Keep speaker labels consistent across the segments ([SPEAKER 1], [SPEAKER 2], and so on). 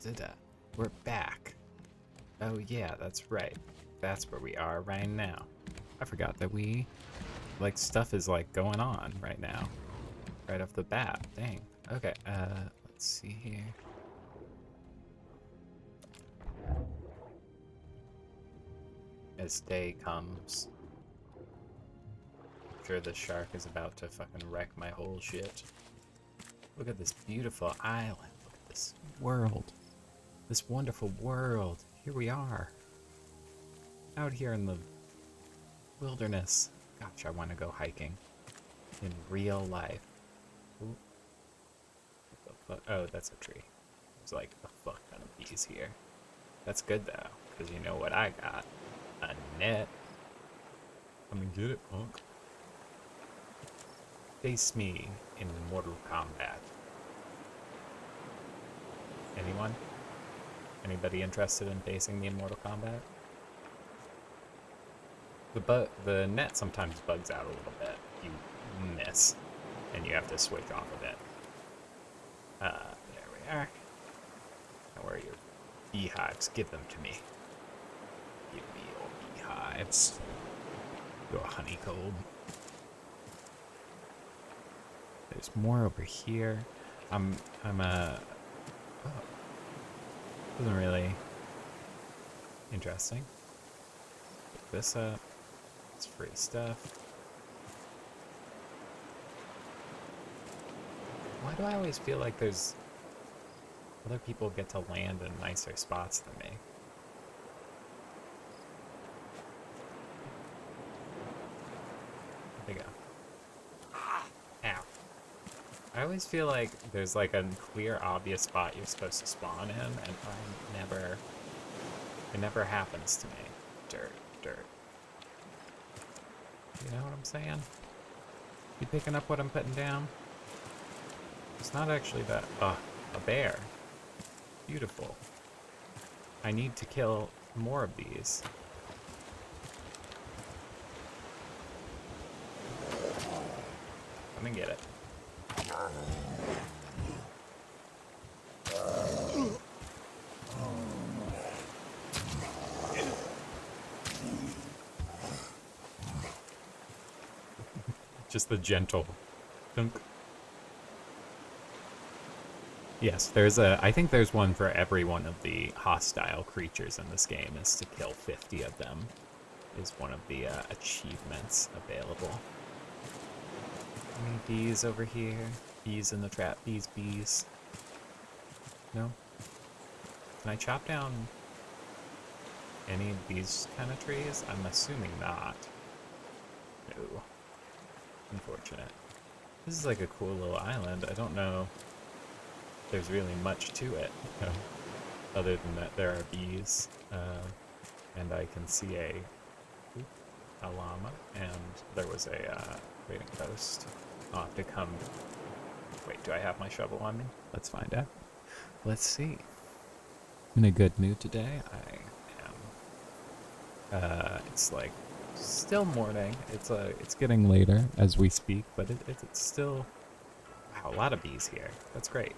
[SPEAKER 1] Da-da-da. We're back. Oh yeah, that's right. That's where we are right now. I forgot that like, stuff is, like, going on right now. Right off the bat. Dang. Okay, let's see here. As day comes, I'm sure the shark is about to fucking wreck my whole shit. Look at this beautiful island. Look at this world. This wonderful world. Here we are. Out here in the wilderness. Gosh, I want to go hiking. In real life. Ooh. What the fuck? Oh, that's a tree. There's like a fuck ton of bees here. That's good though, because you know what I got? A net. Come and get it, punk. Face me in Mortal Kombat. Anyone? Anybody interested in facing me in Mortal Kombat? The net sometimes bugs out a little bit. You miss, and you have to switch off of it. There we are. Now where are your beehives? Give them to me. Give me your beehives. Your honeycomb. There's more over here. Oh, wasn't really interesting. Pick this up. It's free stuff. Why do I always feel like there's other people get to land in nicer spots than me? There we go. Ow. I always feel like there's like a clear, obvious spot you're supposed to spawn in, and it never happens to me. Dirt, dirt. You know what I'm saying? You picking up what I'm putting down? It's not actually that. Oh, a bear. Beautiful. I need to kill more of these. Come and get it. Just the gentle dunk. Yes, I think there's one for every one of the hostile creatures in this game, is to kill 50 of them, is one of the achievements available. Any bees over here? Bees in the trap, bees. No? Can I chop down any of these kind of trees? I'm assuming not. No. Unfortunate. This is like a cool little island. I don't know if there's really much to it, you know, other than that there are bees, and I can see a llama, and there was a trading post. I'll have to come. Wait, do I have my shovel on me? Let's find out. Let's see. In a good mood today. I am. It's like still morning. It's getting later as we speak, but it's still. Wow, a lot of bees here. That's great.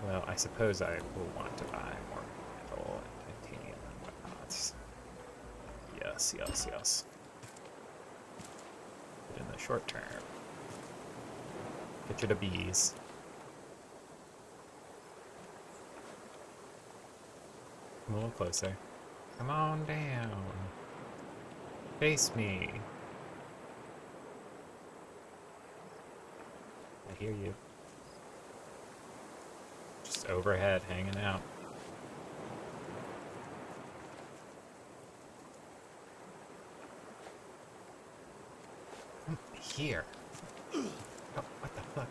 [SPEAKER 1] Well, I suppose I will want to buy more metal and titanium and whatnots. Yes. But in the short term, get you the bees. Come a little closer. Come on down. Face me. I hear you. Just overhead, hanging out. Here. Oh, what the fuck?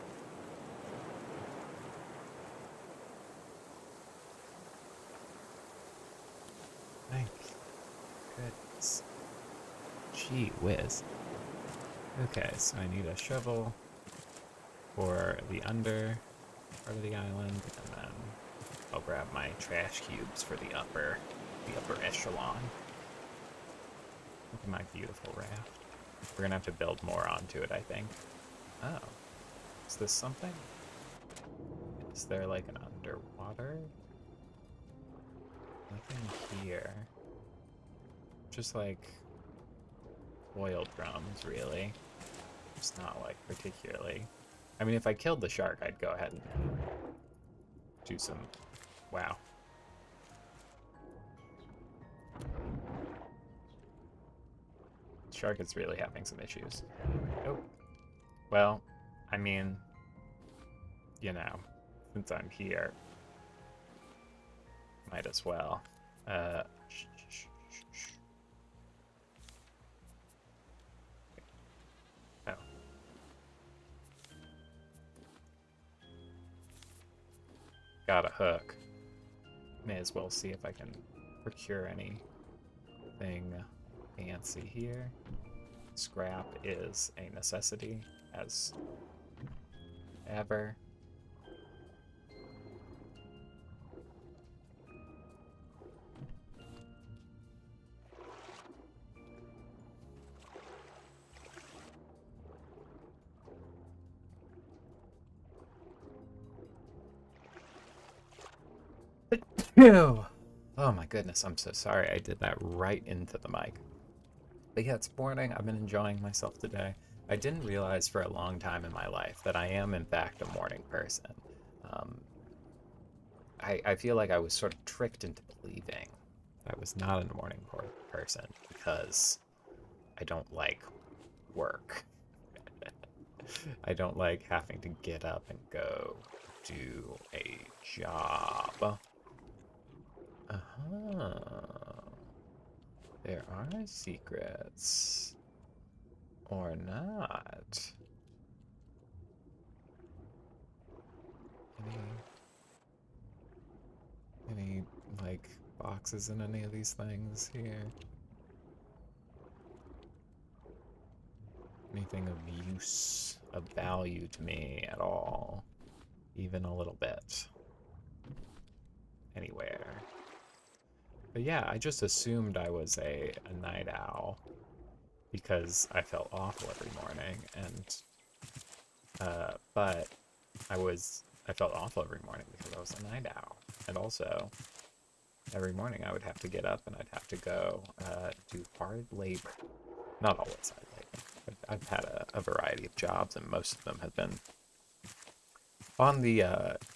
[SPEAKER 1] Thank goodness. Gee whiz. Okay, so I need a shovel for the under part of the island, and then I'll grab my trash cubes for the upper echelon. Look at my beautiful raft. We're gonna have to build more onto it, I think. Oh. Is this something? Is there like an underwater? Nothing here. Just like oil drums, really. It's not like particularly. I mean, if I killed the shark, I'd go ahead and do some. Wow. Shark is really having some issues. Oh. Well, I mean, you know, since I'm here, might as well. Oh. Got a hook. May as well see if I can procure anything fancy here. Scrap is a necessity, as ever. Ew. Oh my goodness, I'm so sorry. I did that right into the mic. But yeah, it's morning. I've been enjoying myself today. I didn't realize for a long time in my life that I am, in fact, a morning person. I feel like I was sort of tricked into believing I was not a morning person because I don't like work. I don't like having to get up and go do a job. There are secrets. Or not. Any like boxes in any of these things here? Anything of use, of value to me at all? Even a little bit. Anywhere. But yeah, I just assumed I was a night owl because I felt awful every morning, and but I felt awful every morning because I was a night owl, and also every morning I would have to get up and I'd have to go do hard labor. Not always hard labor. I've had a variety of jobs, and most of them have been on the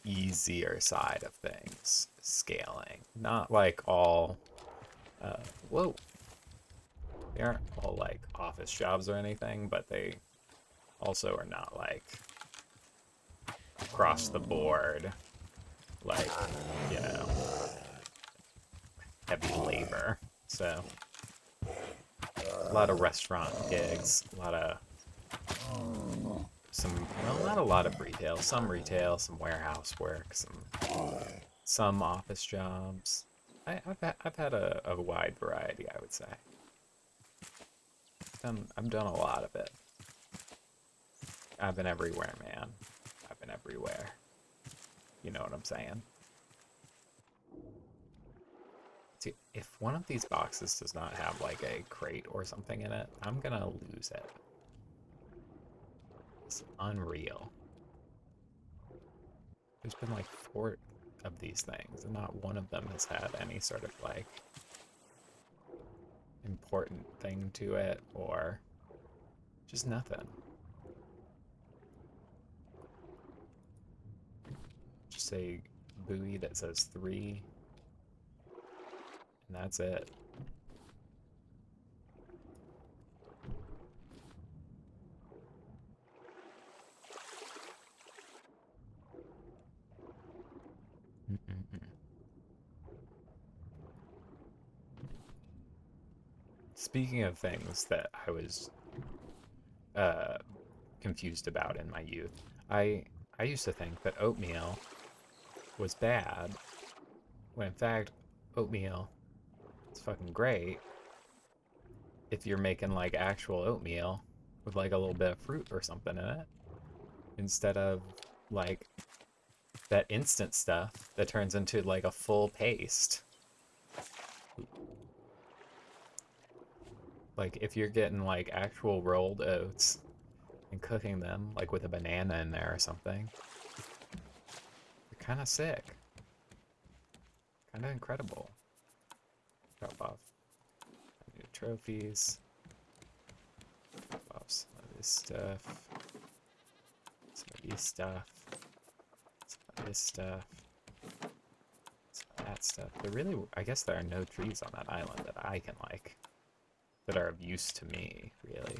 [SPEAKER 1] easier side of things, scaling. Not like all, whoa. They aren't all like office jobs or anything, but they also are not like across the board, like, you know, heavy labor. So, a lot of restaurant gigs, a lot of not a lot of retail, some warehouse work, some office jobs. I've had a wide variety, I would say. I've done a lot of it. I've been everywhere, man. I've been everywhere. You know what I'm saying? See, if one of these boxes does not have like a crate or something in it, I'm gonna lose it. It's unreal. There's been like 4 of these things, and not one of them has had any sort of like important thing to it, or just nothing. Just a buoy that says 3, and that's it. Speaking of things that I was confused about in my youth, I used to think that oatmeal was bad, when in fact oatmeal is fucking great if you're making like actual oatmeal with like a little bit of fruit or something in it, instead of like that instant stuff that turns into like a full paste. Like if you're getting like actual rolled oats and cooking them like with a banana in there or something, you're kind of sick. Kind of incredible. Drop off new trophies. Drop off some of this stuff. Some of this stuff. Some of this stuff. Some of that stuff. There really, I guess there are no trees on that island that I can like, that are of use to me, really.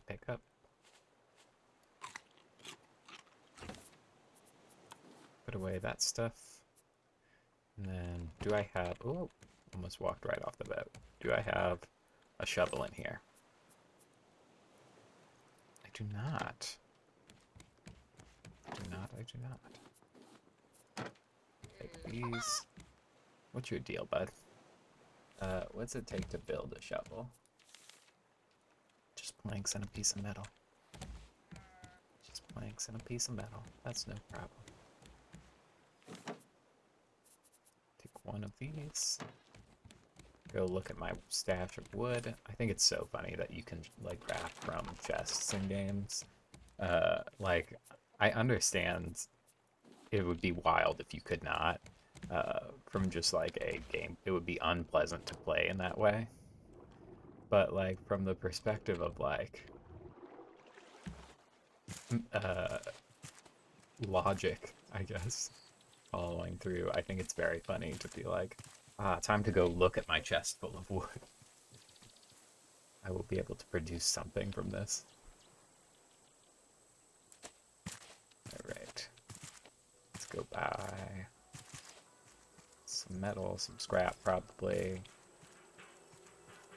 [SPEAKER 1] Pick up. Put away that stuff. And then, do I have... Oh, almost walked right off the boat. Do I have a shovel in here? I do not. I do not. Take these. What's your deal, bud? What's it take to build a shovel? Just planks and a piece of metal. Just planks and a piece of metal. That's no problem. Take one of these. Go look at my stash of wood. I think it's so funny that you can like craft from chests in games. Like, I understand it would be wild if you could not. From just like a game, it would be unpleasant to play in that way. But like from the perspective of like logic, I guess, following through, I think it's very funny to be like, time to go look at my chest full of wood. I will be able to produce something from this. Alright. Let's go buy some metal, some scrap probably.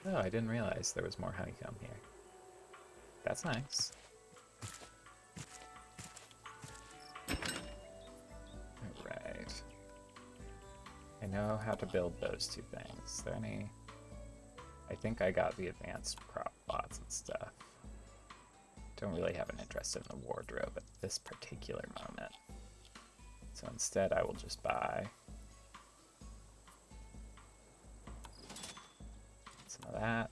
[SPEAKER 1] Oh, I didn't realize there was more honeycomb here. That's nice. Alright. I know how to build those two things. Is there any... I think I got the advanced prop plots and stuff. Don't really have an interest in the wardrobe at this particular moment. So instead I will just buy some of that.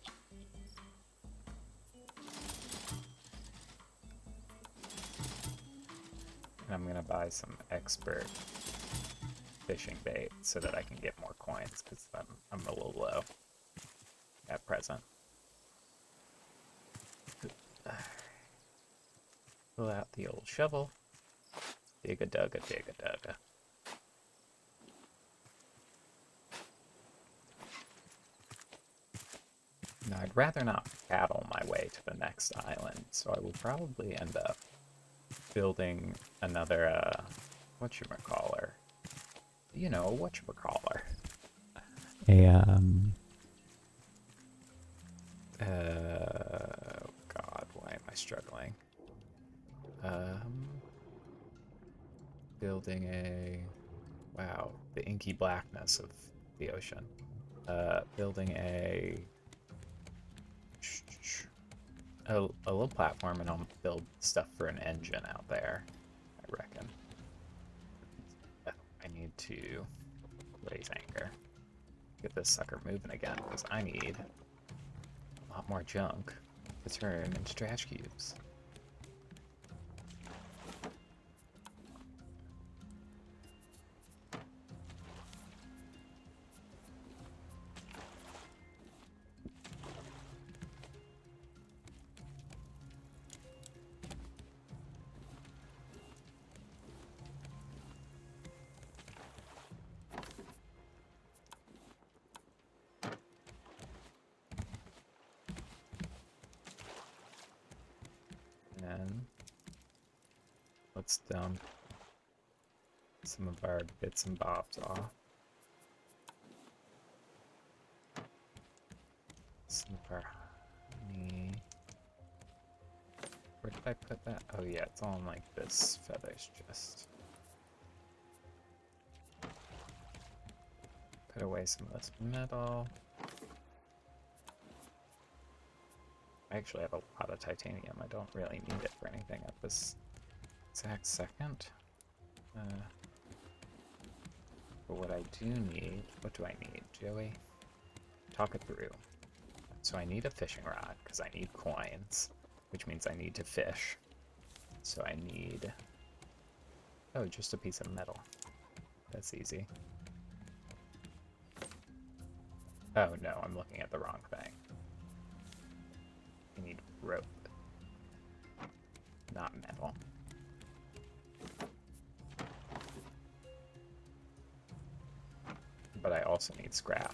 [SPEAKER 1] And I'm gonna buy some expert fishing bait so that I can get more coins, because I'm a little low at present. Pull out the old shovel. Dig-a-dug-a, dig-a-dug-a. Now, I'd rather not paddle my way to the next island, so I will probably end up building another, whatchamacaller. You know, whatchamacaller. God, why am I struggling? Building a... Wow, the inky blackness of the ocean. Building a little platform, and I'll build stuff for an engine out there, I reckon. I need to raise anchor. Get this sucker moving again, because I need a lot more junk to turn into trash cubes. And let's dump some of our bits and bobs off. Some of our honey. Where did I put that? Oh yeah, it's on like this feathers chest. Put away some of this metal. I actually have a lot of titanium. I don't really need it for anything at this exact second. But what I do need... What do I need, Joey? Talk it through. So I need a fishing rod, because I need coins, which means I need to fish. So I need... Oh, just a piece of metal. That's easy. Oh no, I'm looking at the wrong thing. I need rope, not metal. But I also need scrap.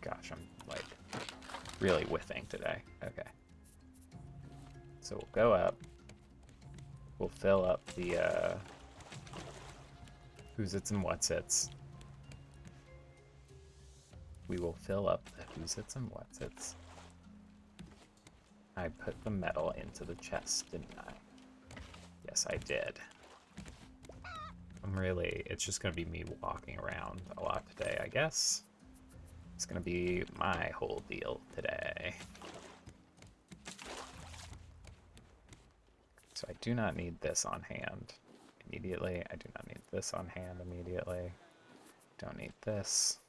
[SPEAKER 1] Gosh, I'm like really whiffing today. Okay. So we'll go up. We'll fill up the who's-its and what's-its. We will fill up the who's-its and what's-its. I put the metal into the chest, didn't I? Yes, I did. It's just gonna be me walking around a lot today, I guess. It's gonna be my whole deal today. So I do not need this on hand immediately. I do not need this on hand immediately. Don't need this.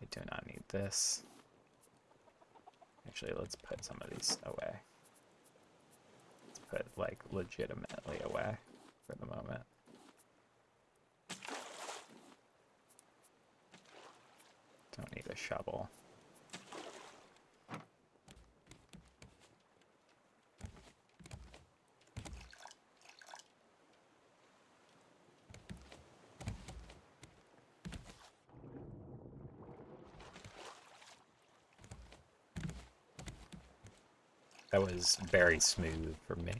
[SPEAKER 1] I do not need this. Actually, let's put some of these away. Let's put, like, legitimately away for the moment. Don't need a shovel. That was very smooth for me.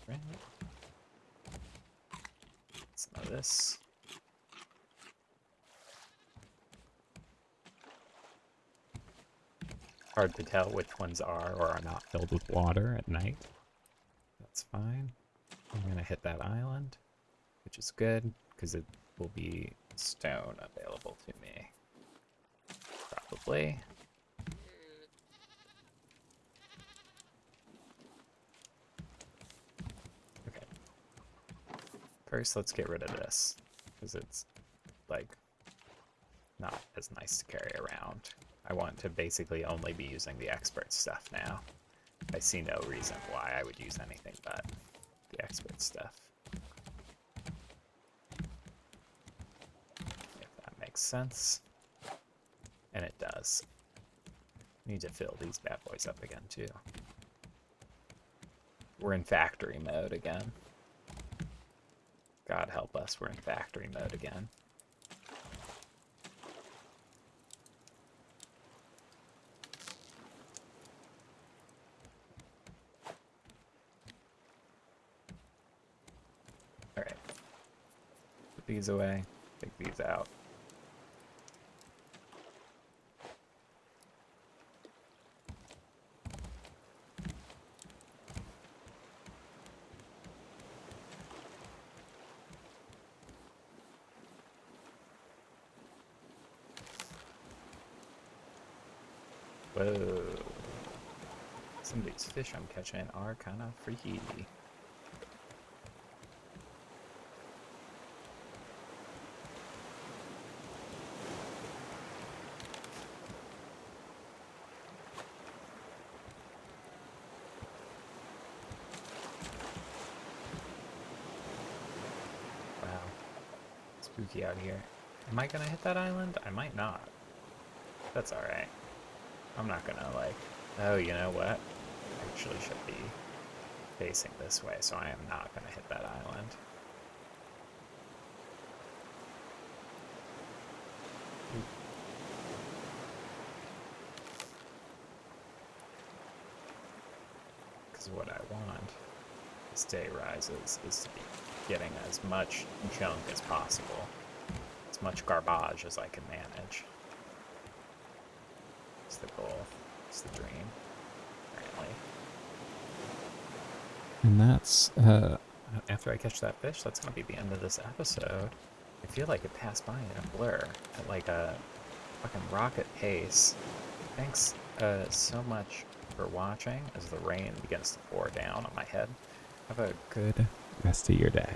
[SPEAKER 1] Right. Some of this. Hard to tell which ones are or are not filled with water at night. That's fine. I'm gonna hit that island, which is good, because it will be stone available to me. Probably. Okay. First, let's get rid of this, because it's, like, not as nice to carry around. I want to basically only be using the expert stuff now. I see no reason why I would use anything but the expert stuff. If that makes sense. And it does. Need to fill these bad boys up again, too. We're in factory mode again. God help us, we're in factory mode again. Alright. Put these away. Take these out. Whoa. Some of these fish I'm catching are kind of freaky. Wow. Spooky out here. Am I gonna hit that island? I might not. That's alright. I'm not gonna, like... Oh, you know what? I actually should be facing this way, so I am not gonna hit that island. Because what I want as day rises is to be getting as much junk as possible. As much garbage as I can manage. It's the goal. It's the dream, apparently. And that's, after I catch that fish, that's going to be the end of this episode. I feel like it passed by in a blur at like a fucking rocket pace. Thanks so much for watching as the rain begins to pour down on my head. Have a good rest of your day.